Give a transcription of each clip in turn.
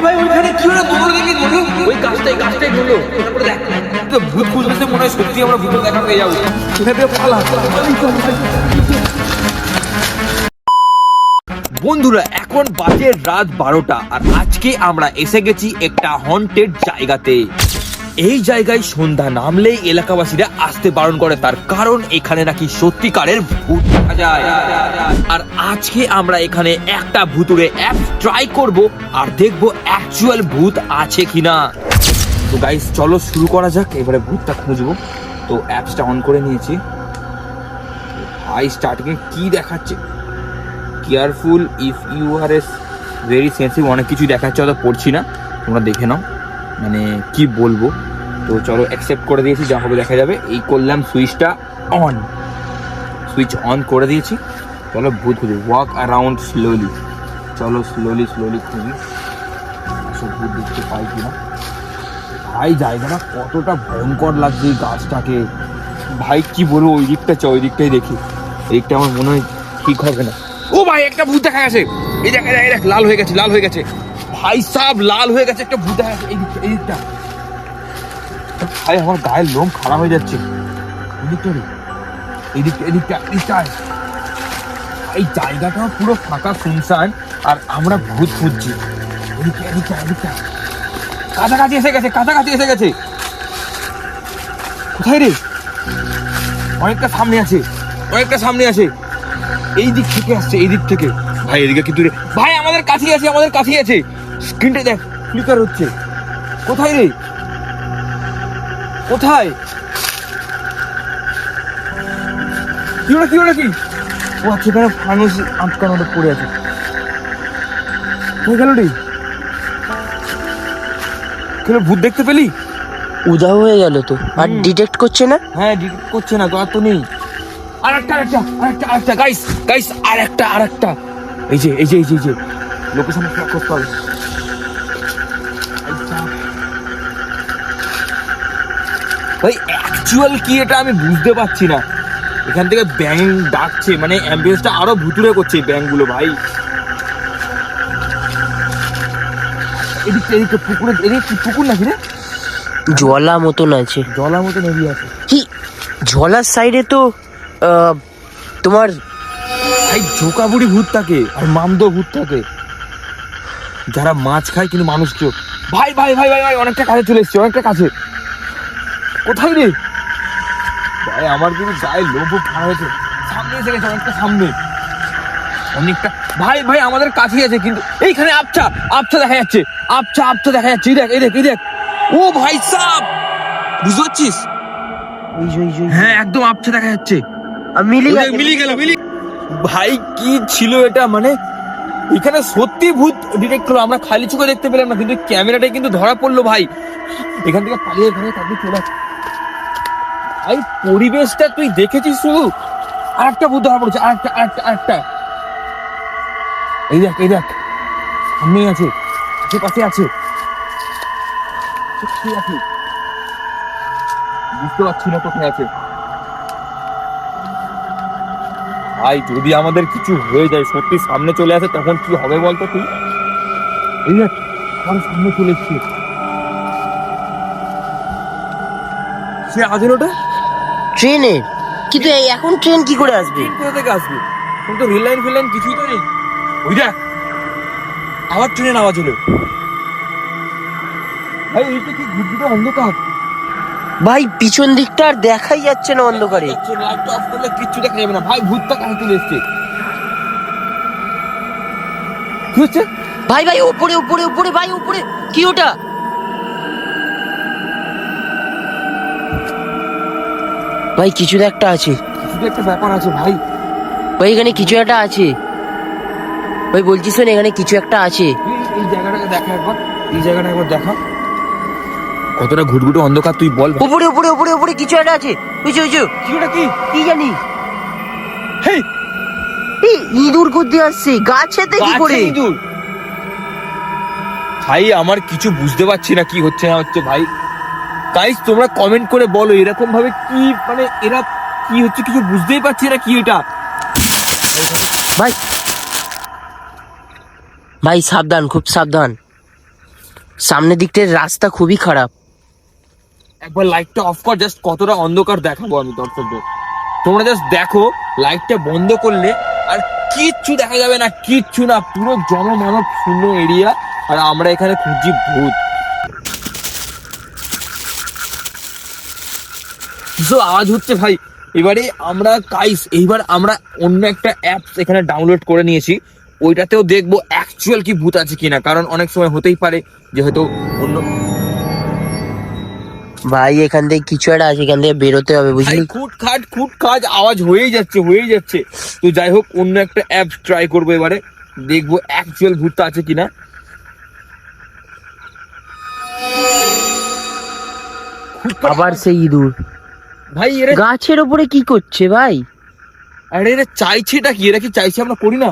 ভাই ওইখানে কি হলো? দুটো দেখি দুটো ওই গাছটাই দুটো। তারপরে দেখ তো ভূত খুঁজতে মনে হয় সত্যি আমরা ভূত দেখা পেয়ে যাবো। এখানে পালা। বন্ধুরা এখন বাজে রাত 12টা আর আজকে আমরা এসে গেছি একটা হন্টেড জায়গাতে। এই জায়গায় সন্ধ্যা নামলেই এলাকাবাসীরা আসতে বারণ করে, তার কারণ এখানে নাকি সত্যিকারের ভূত দেখা যায়। আর আজকে আমরা এখানে একটা ভুতুড়ে অ্যাপ ট্রাই করব আর দেখবো অ্যাকচুয়াল ভূত আছে কিনা। তো গাইস চলো শুরু করা যাক, এবারে ভূতটা খুঁজবো। তো অ্যাপসটা অন করে নিয়েছি। ভাই স্টার্টিংয়ে কি দেখাচ্ছে, careful if you are a very sensitive, অনেক কিছু দেখাচ্ছে, অত পড়ছি না, তোমরা দেখে নাও মানে কি বলবো। তো চলো অ্যাকসেপ্ট করে দিয়েছি, যা হবে দেখা যাবে। এই করলাম সুইচটা অন, সুইচ অন করে দিয়েছি। চলো ভূত খুঁজি, ওয়াক অ্যারাউন্ড স্লোলি। চলো স্লোলি খুঁজি আসলে ভূত দেখতে পাই কিনা। ভাই জায়গাটা কতটা ভয়ঙ্কর লাগছে এই গাছটাকে, ভাই কি বলবো। ওই দিকটাই দেখি, এদিকটা আমার মনে হয় ঠিক হবে না। ও ভাই একটা ভূত দেখা গেছে, এই দেখ লাল হয়ে গেছে ভাই সাব, লাল হয়ে গেছে একটা ভূত দেখা গেছে এই দিকটা। ভাই আমার গায়ের লোম খারাপ হয়ে যাচ্ছে। এদিকটা এই জায়গাটা পুরো ফাঁকা শুনশান আর আমরা ভূত খুঁজছি। এদিকটা কাছাকাছি এসে গেছে। কোথায় রে? অনেকটা সামনে আছে। এই দিক থেকে আসছে, এই দিক থেকে। ভাই এদিকে কিন্তু রে ভাই, আমাদের কাছেই আছে। স্ক্রিনটা দেখ, ফ্লিকার হচ্ছে। কোথায় রে? কোথায়? কি ওটা কি? ও আচ্ছা, এখানে ফানুস আটকানোটা পড়ে আছে। গেল রে, ভূত দেখতে পেলি? উধাও হয়ে গেল তো, আর ডিটেক্ট করছে না। হ্যাঁ ডিটেক্ট করছে না তো, আর তো নেই। আরেকটা গাইস আরেকটা এই যে লোকেশন ট্র্যাক করতে হবে। ভাই অ্যাকচুয়াল কি এটা আমি বুঝতে পারছি না। এখান থেকে ব্যাং ডাকছে, মানে অ্যাম্বুলেন্সটা আরো ভুতুড়ে করছে ব্যাংগুলো। ভাই এদিকটা পুকুর নাকি রে? জলা মতন আছে, এরিয়া আছে কি জলার সাইডে তো তোমার ভাই ঝোঁকাবুড়ি ভূত থাকে আর মামদো ভূত থাকে, যারা মাছ খায় কিন্তু মানুষ কেউ। ভাই অনেকটা কাছে চলে এসছে, অনেকটা কাছে। কোথায় রে? ভাই আমার কিন্তু গায়ে লোভ খাওয়া হয়েছে। সামনে এসে গেছে, অনেকটা ভাই আমাদের কাছেই আছে, কিন্তু এইখানে আবছা দেখা যাচ্ছে। এই দেখ ও ভাই সাব, বুঝতে পারছিস? হ্যাঁ একদম আবছা দেখা যাচ্ছে। মিলি গেল। ভাই কি ছিল এটা, মানে এখানে সত্যি ভূত ডিটেক্ট হলো, আমরা খালি চোখে দেখতে পেলাম না, কিন্তু ক্যামেরাটাই কিন্তু ধরা পড়লো। ভাই এখান থেকে পালিয়ে তাদের চলে। ভাই পরিবেশটা তুই দেখেছিস শুধু? আরেকটা ভূত ধরা পড়েছে, আরেকটা এই দেখ সামনেই আছে, আশেপাশে আছে। বুঝতে পারছি না কোথায় আছে। ভাই যদি আমাদের কিছু হয়ে যায়, সত্যি সামনে চলে আসে, তখন কি হবে বলতো তুই? এই দেখ আমার সামনে চলে এসছে, সে আজের ওটা ট্রেনের। কিন্তু এখন ট্রেন কি করে আসবে? কোথা থেকে আসবে? তো রেল লাইন কিছুই তো নেই। ওই দেখ আবার ট্রেনের আওয়াজ হলো। ভাই এইটা কি ঘুরঘুরে অন্ধকার? ভাই পিছন দিকটা আর দেখাই যাচ্ছে না অন্ধকারে। লাইটটা অফ করলে কিচ্ছু দেখা যাবে না। ভাই ভূতটা কাছে চলে এসছে। কি হচ্ছে? ভাই উপরে ভাই, উপরে কি ওটা? ভাই কিছু একটা আছে, একটা ব্যাপার আছে ভাই। এখানে কিছু একটা আছে ভাই, বলছি শোন, এখানে কিছু একটা আছে। এই জায়গাটাকে দেখা একবার, দেখা কতটা ঘুটঘুটে অন্ধকার তুই বল। উপরে কিছু একটা আছে। কি জানি। হেই ইঁদুর করতে আসছে গাছেতে কি করে? ইঁদুর? ভাই আমার কিছু বুঝতে পারছি না কি হচ্ছে না হচ্ছে। ভাই গাইস তোমরা কমেন্ট করে বলো এরকম ভাবে কি, মানে এরা কি হচ্ছে কিছু বুঝতেই পারছি না কি এটা। ভাই ভাই সাবধান, খুব সাবধান, সামনের দিকটার রাস্তা খুবই খারাপ। একবার লাইটটা অফ কর, জাস্ট কতটা অন্ধকার দেখাবো আমি দর্শকদের। তোমরা জাস্ট দেখো, লাইটটা বন্ধ করলে আর কিচ্ছু দেখা যাবে না, কিচ্ছু না, পুরো জনমানব শূন্য এরিয়া। আর আমরা এখানে খুঁজছি ভূত। কিছু আওয়াজ হচ্ছে ভাই। এবারে আমরা এইবার আমরা অন্য একটা অ্যাপস এখানে ডাউনলোড করে নিয়েছি, ওইটাতেও দেখবো অ্যাকচুয়াল কি ভূত আছে কিনা, কারণ অনেক সময় হতেই পারে যে হয়তো অন্য। ভাই এখান থেকে কিছু একটা আছে, এখান থেকে বেরোতে হবে বুঝলি। খুট খাট আওয়াজ হয়েই যাচ্ছে। তো যাই হোক, অন্য একটা অ্যাপ ট্রাই করবো এবারে, দেখবো অ্যাকচুয়াল ভূতটা আছে কিনা। আবার সেই ইঁদুর ভাই এরা, গাছের ওপরে কি করছে ভাই? আরে এরা চাইছেটা কি? এরা কি চাইছে আমরা করি না?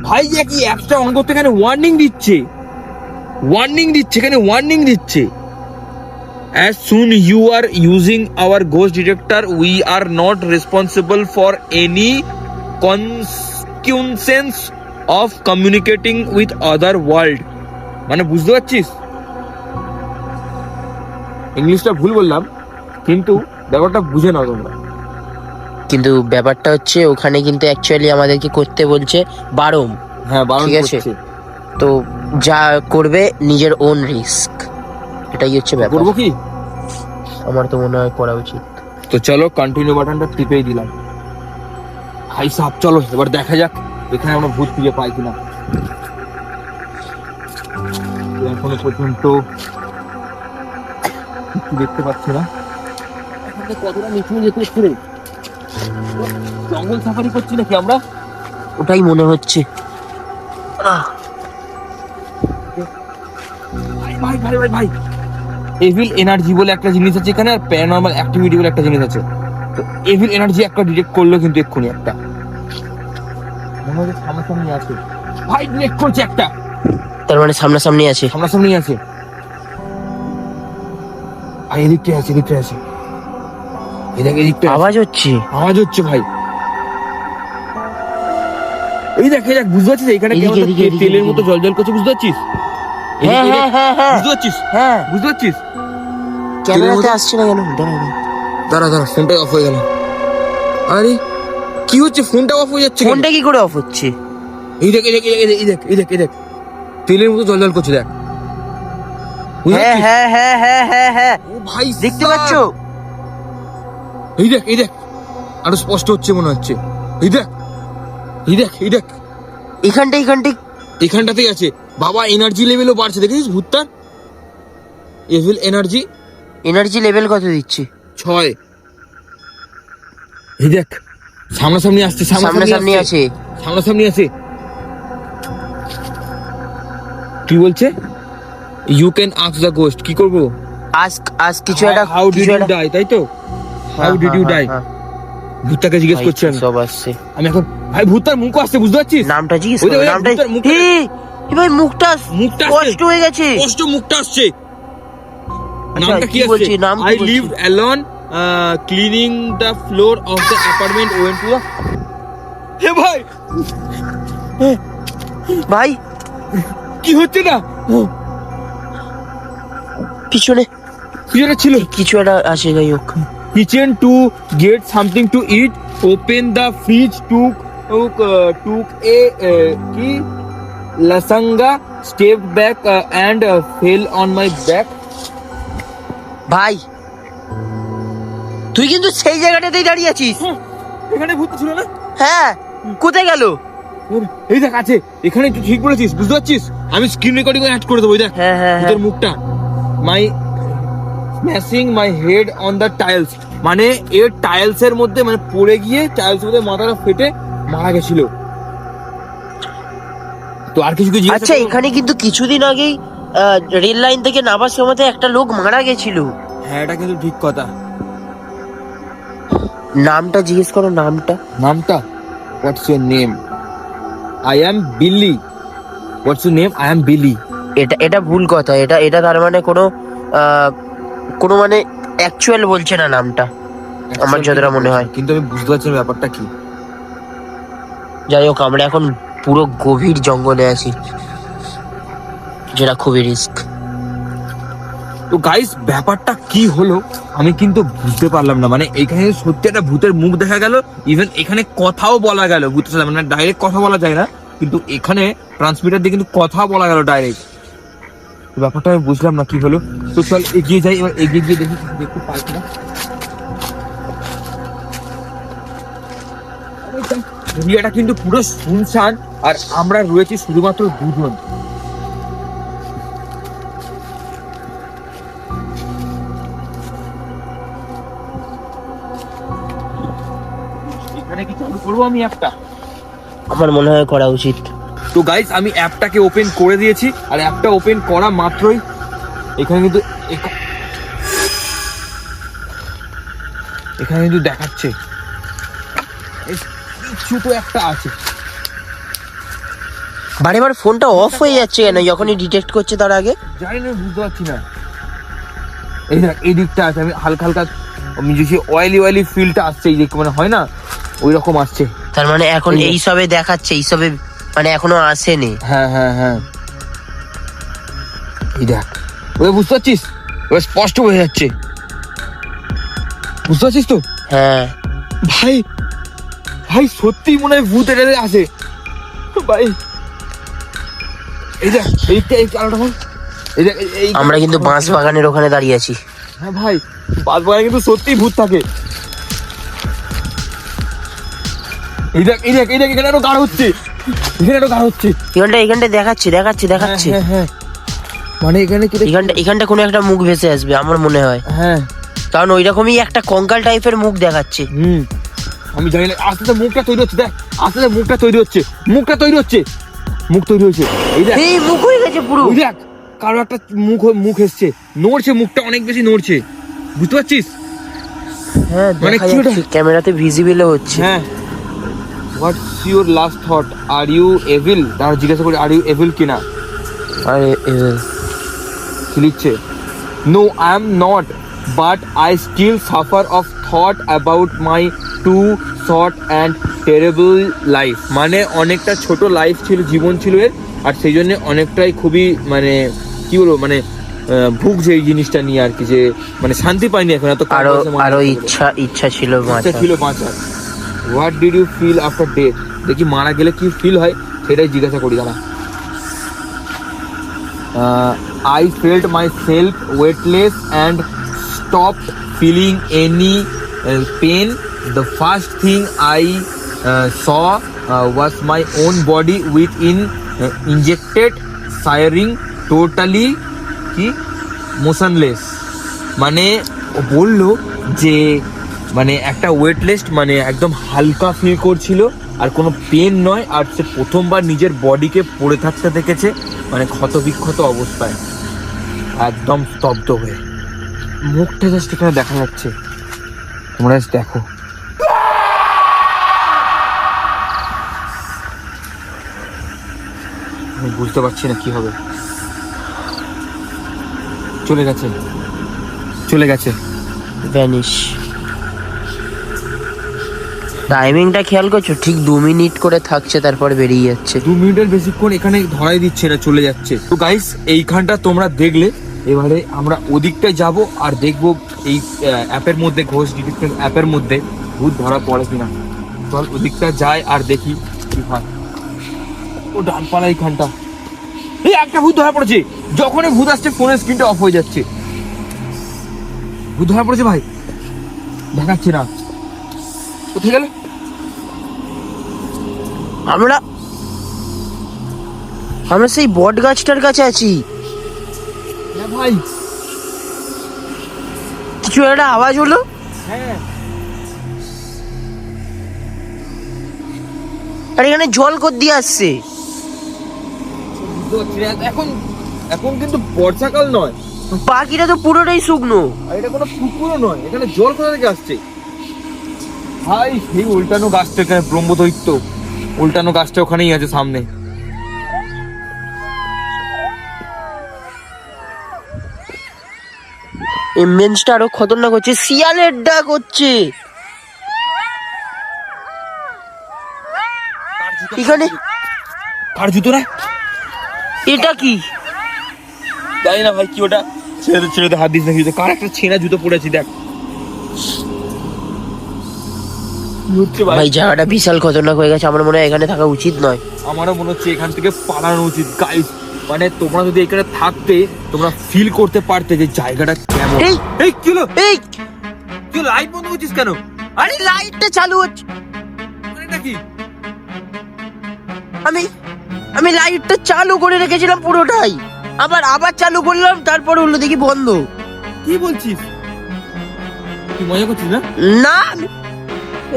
ভাই কি অ্যাপটা অন করতে এখানে ওয়ার্নিং দিচ্ছে As soon you are using our ghost detector, we are not responsible for any consequences of communicating with other world. মানে বুঝতে পারছিস? ইংলিশটা ভুল বললাম, কিন্তু ব্যাপারটা বুঝে নাও তোমরা। কিন্তু ব্যাপারটা হচ্ছে ওখানে কিন্তু অ্যাকচুয়ালি আমাদেরকে করতে বলছে বারণ। হ্যাঁ, বারণ ঠিক আছে। করছে। তো যা করবে নিজের ওন রিস্ক, এটাই হচ্ছে ব্যাপার। করবো কি? আমার তো মনে হয় করা উচিত। তো চলো কন্টিনিউ বাটনটা টিপেই দিলাম। ভাই সাহেব চলো এবার দেখা যাক এখানে আমরা ভূত খুঁজে পাই কিনা। এখনো পর্যন্ত কিছু দেখতে পাচ্ছি না। এখানে কতটা নিচু যেতে হচ্ছে রে, জঙ্গল সাফারি করছি নাকি আমরা? ওটাই মনে হচ্ছে। ভাই ভাই ভাই ভাই, এভিল এনার্জি বলে একটা জিনিস আছে এখানে, আর প্যারানর্মাল অ্যাক্টিভিটি বলে একটা জিনিস আছে। তো এভিল এনার্জি একটা ডিটেক্ট করলো কিন্তু এক্ষুনি, একটা মনে হচ্ছে সামনাসামনি আছে। ভাই ডিটেক্ট করছে একটা, তার মানে সামনাসামনি আছে। সামনাসামনি আছে ভাই, এদিকটা আছে এদিকটা আওয়াজ হচ্ছে ভাই। এই দেখ বুঝতে পারছিস এখানে কেমন এদিকে, তেলের মতো জল করছে, বুঝতে পারছিস? হ্যাঁ হ্যাঁ হ্যাঁ হ্যাঁ বুঝতে পারছিস? হ্যাঁ। বুঝতে পারছিস? ক্যামেরাতে আসছে না কেন? দাঁড়া ফোনটা অফ হয়ে গেল। আরে কি হচ্ছে, ফোনটা অফ হয়ে যাচ্ছে। ফোনটা কি করে অফ হচ্ছে? এই দেখ তেলের মতো জল করছে, দেখ। হ্যাঁ হ্যাঁ হ্যাঁ হ্যাঁ হ্যাঁ হ্যাঁ, ও ভাই দেখতে পাচ্ছো? এই দেখ আরো স্পষ্ট হচ্ছে মনে হচ্ছে। এই দেখ এখানটাতেই আছে বাবা। এনার্জি লেভেলও বাড়ছে, দেখেছিস ভূতটার? এভিল এনার্জি লেভেল কত দিচ্ছে? 6। এই দেখ সামনাসামনি আসছে, সামনাসামনি আছে। কি বলছে? You can ask the ghost. কি করবো? আজ কিছু একটা। হাউ ডিড ইউ ডাই, তাই তো? হাউ ডিড ইউ ডাই, ভূতটাকে জিজ্ঞেস করছি আমি। সব আসছে। আমি এখন ভাই ভূতটার মুখ আসছে, বুঝতে পারছিস? নামটা জিজ্ঞেস করো, নামটা। এই ভাই মুখটা কষ্ট হয়ে গেছে, মুখটা আসছে। নামটা কি বলছি? আসছে? নাম I lived alone cleaning the floor of the apartment went to the. হে ভাই ভাই কি হচ্ছে না? পিছনে ছিল কিছু একটা আসে, যাই হোক। Kitchen to get something to eat, open the fridge, took a কি lasagna, step back and fell on my back. ভাই তুই কিন্তু সেই জায়গাটাতেই দাঁড়িয়ে আছিস। এখানে ভূত ছিল না? হ্যাঁ, কোথায় গেল? এই দেখ আছে এখানে, তুই ঠিক বলেছিস, বুঝতে পারছিস? আমি স্ক্রিন রেকর্ডিং অ্যাড করে দেবো। দেখ ভূতের মুখটা। My smashing my head on the tiles, মানে এর টাইলস এর মধ্যে মানে পড়ে গিয়ে টাইলস মধ্যে মাথাটা ফেটে মারা গেছিল। তো আর কিছু জিজ্ঞাসা? আচ্ছা, এখানে কিন্তু কিছুদিন আগেই রেল লাইন থেকে নামার সময় একটা লোক মারা গেছিল। হ্যাঁ, এটা কিন্তু ঠিক কথা। নামটা জিজ্ঞেস করো, নামটা। What's your name? I am Billy. What's your name? I am Billy. এটা ভুল কথা। এটা তার মানে কোনো মানে অ্যাকচুয়াল বলছে না নামটা, আমার যতটা মনে হয়। কিন্তু আমি বুঝতে পারছি না ব্যাপারটা কি। যাই হোক, আমরা এখন পুরো গভীর জঙ্গলে আছি। যেটা খুবই রিস্ক। তো গাইস ব্যাপারটা কি হলো আমি কিন্তু বুঝতে পারলাম না, মানে এখানে সত্যি একটা ভূতের মুখ দেখা গেল, ইভেন এখানে কথাও বলা গেল ভূতের সাথে, মানে ডাইরেক্ট কথা বলা যায় না, কিন্তু এখানে ট্রান্সমিটার দিয়ে কিন্তু কথা বলা গেল ডাইরেক্ট। ব্যাপারটা আমি বুঝলাম না কি হলো। তো চল এগিয়ে যাই, এবার এগিয়ে গিয়ে দেখি দেখতে পাই কিনা। এরিয়াটা কিন্তু পুরো শুনশান, আর আমরা রয়েছি শুধুমাত্র দুজন। এখানে কি চালু করবো আমি অ্যাপটা? আমার মনে হয় করা উচিত। তো গাইস আমি অ্যাপটাকে ওপেন করে দিয়েছি, আর অ্যাপটা ওপেন করা মাত্রই এখানে কিন্তু এখানে কিন্তু দেখাচ্ছে কিছু তো একটা আছে। বারে বার ফোনটা অফ হয়ে যাচ্ছে কেন যখনই ডিটেক্ট করছে তার আগে? জানি না, বুঝতে পারছি না। এই দেখ এই দিকটা আছে, আমি হালকা হালকা আমি যে অয়েলি ফিলটা আসছে, এই যে মানে হয় না ওই রকম আসছে। তার মানে এখন এই যে। এই সবে দেখাচ্ছে, এই সবে মানে এখনো আসেনি। হ্যাঁ হ্যাঁ হ্যাঁ, এই দেখ ওই বুঝতে পারছিস, ওই স্পষ্ট বোঝা যাচ্ছে, বুঝতে পারছিস তো? হ্যাঁ ভাই ভাই সত্যি মনে হয় ভূত এটা আছে ভাই। এই দেখ এইটা এই কালোটা ভাই, এই দেখ এই আমরা কিন্তু বাঁশ বাগানের ওখানে দাঁড়িয়ে আছি। হ্যাঁ ভাই বাদবাগানে কিন্তু সত্যিই ভূত থাকে। এই দেখ এই দেখ এই দেখ এখানে আরো গাঢ় হচ্ছে, এখানে আরো গাঢ় হচ্ছে। এখানটা দেখাচ্ছে। হ্যাঁ হ্যাঁ, মানে এখানে কি এখানটা কোনো একটা মুখ ভেসে আসবে আমার মনে হয়। হ্যাঁ কারণ ওইরকমই একটা কঙ্কাল টাইপের মুখ দেখাচ্ছে। আমি জানি না, আস্তে আস্তে মুখটা তৈরি হচ্ছে, দেখ আস্তে আস্তে মুখ তৈরি হচ্ছে, মুখ তৈরি হচ্ছে। এই দেখ এই মুখ হয়ে গেছে পুরো। ওই দেখ কারো একটা মুখ এসছে, নড়ছে, মুখটা অনেক বেশি নড়ছে, বুঝতে পারছিস? হ্যাঁ মানে দেখা কি ওটা? যাচ্ছে, ক্যামেরাতে ভিজিবলও হচ্ছে। হ্যাঁ, what's your last thought, are you evil? তারা জিজ্ঞাসা করি আর ইউ এভিল কিনা, আরে কি লিখছে? No I am not, but I still suffer of thought about my too short and terrible life. মানে অনেকটা ছোট লাইফ ছিল, জীবন ছিল এর, আর সেই জন্য অনেকটাই খুবই মানে কি বলবো মানে ভুগছে এই জিনিসটা নিয়ে আর কি, যে মানে শান্তি পাইনি এখন এত আরো ইচ্ছা ছিল বাঁচার। What did you feel after death? দেখি মারা গেলে কি ফিল হয় সেটাই জিজ্ঞাসা করি দাঁড়া। I felt myself weightless and stopped feeling any pain. The first thing I saw was my own body within injected siring, totally motionless. মানে ও বললো যে মানে একটা ওয়েটলেস, মানে একদম হালকা ফিল করছিল, আর কোনো পেন নয়, আর সে প্রথমবার নিজের বডিকে পড়ে থাকতে দেখেছে, মানে ক্ষতবিক্ষত অবস্থায় একদম স্তব্ধ হয়ে। মুখটা জাস্ট এখানে দেখা যাচ্ছে, তোমরা জাস্ট দেখো। আমি বুঝতে পারছি না কি হবে। চলে গেছে ভ্যানিশ। টাইমিংটা খেয়াল করছো? ঠিক 2 মিনিট করে থাকছে, তারপর বেরিয়ে যাচ্ছে। 2 মিনিটের বেশিক্ষণ এখানে ধরাই দিচ্ছে না, চলে যাচ্ছে। তো গাইস এইখানটা তোমরা দেখলে, এবারে আমরা ওদিকটায় যাব আর দেখবো এই অ্যাপের মধ্যে, ঘোষ ডিটেকশন অ্যাপের মধ্যে ভূত ধরা পড়ে কিনা। চল ওদিকটা যাই আর দেখি কি হয়। ও ডানপালা এইখানটা, এই একটা ভূত ধরা পড়েছে। যখনই ভূত আসছে ফোনের স্ক্রিনটা অফ হয়ে যাচ্ছে। ভূত ধরা পড়েছে ভাই, দেখাচ্ছে না, কোথায় গেল? আমরা সেই বট গাছটার কাছে আছি। হ্যাঁ ভাই, কিছু একটা আওয়াজ হলো। হ্যাঁ আর এখানে জল কর দিয়ে আসছে। বুঝতে পারছি না। এখন কিন্তু বর্ষাকাল নয়, পাখিটা তো পুরোটাই শুকনো। আর এটা কোনো পুকুরও নয়, এখানে জল কোথা থেকে আসছে ভাই? সেই উল্টানো গাছটা, এখানে ব্রহ্মদৈত্য উল্টানো গাছটা ওখানেই আছে সামনে। এমবেন্সটা আরো খতরনাক হচ্ছে, শিয়ালের ডাক হচ্ছে এখানে। আর জুতো না, এটা কি? জানি না ভাই কি ওটা, ছেড়ে দে হাত দিস না, কি কার একটা ছেঁড়া জুতো পড়েছি দেখ। কি হচ্ছে ভাই? ভাই জায়গাটা বিশাল খতরনাক হয়ে গেছে, আমার মনে হয় এখানে থাকা উচিত নয়। আমারও মনে হচ্ছে এখান থেকে পালানো উচিত গাইস। মানে তোমরা যদি এখানে থাকতে তোমরা ফিল করতে পারতে যে জায়গাটা কেমন। এই এই কি হলো? এই তুই লাইট বন্ধ করছিস কেন? আরে লাইটটা চালু হচ্ছে, এটা কি? আমি লাইটটা চালু করে রেখেছিলাম পুরোটাই, আবার চালু করলাম, তারপর হলো দেখি বন্ধ। কি বলছিস? তুই মজা করছিস না? না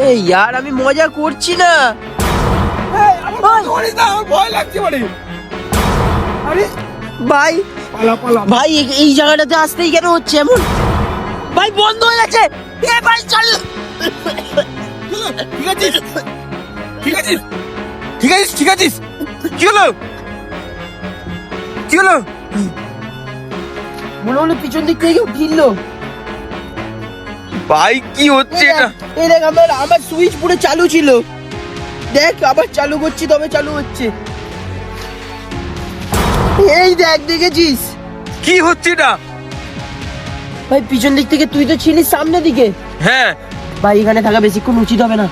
এই यार আমি মজা করছি না। আমার ভয় লাগছে মানে। আরে ভাই পালা ভাই এই জায়গাটাতে আসতেই কেন হচ্ছে এমন? ভাই বন্ধ হয়ে গেছে। এ ভাই চল। ঠিক আছিস? ঠিক আছিস? ঠিক আছিস? ঠিক আছিস? কি হলো? কি হলো? মনে হলো পিছন দিক থেকে কেউ ঢিললো। ভাই কি হচ্ছে এটা? এই দেখ আমার সুইচ পুরো চালু ছিল, দেখ আবার চালু করছি তবে চালু হচ্ছে। এই দেখ, দেখেছিস? কি হচ্ছে এটা? ভাই পিছন দিক থেকে, তুই তো ছিলিস সামনের দিকে। হ্যাঁ ভাই এখানে থাকা বেশিক্ষণ উচিত হবে না,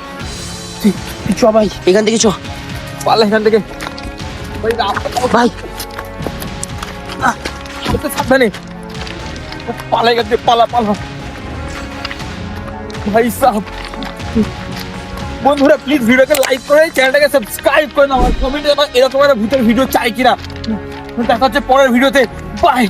তুই চ ভাই এখান থেকে চ। পালা এখান থেকে ভাই সাবধানে পালা এখান থেকে, পালা ভাই সাহেব। বন্ধুরা প্লিজ ভিডিওকে লাইক করে চ্যানেলটাকে সাবস্ক্রাইব করে নাও, আর কমেন্টে এরকম একটা ভূতের ভিডিও চাই কিনা। দেখা হচ্ছে পরের ভিডিওতে, বাই।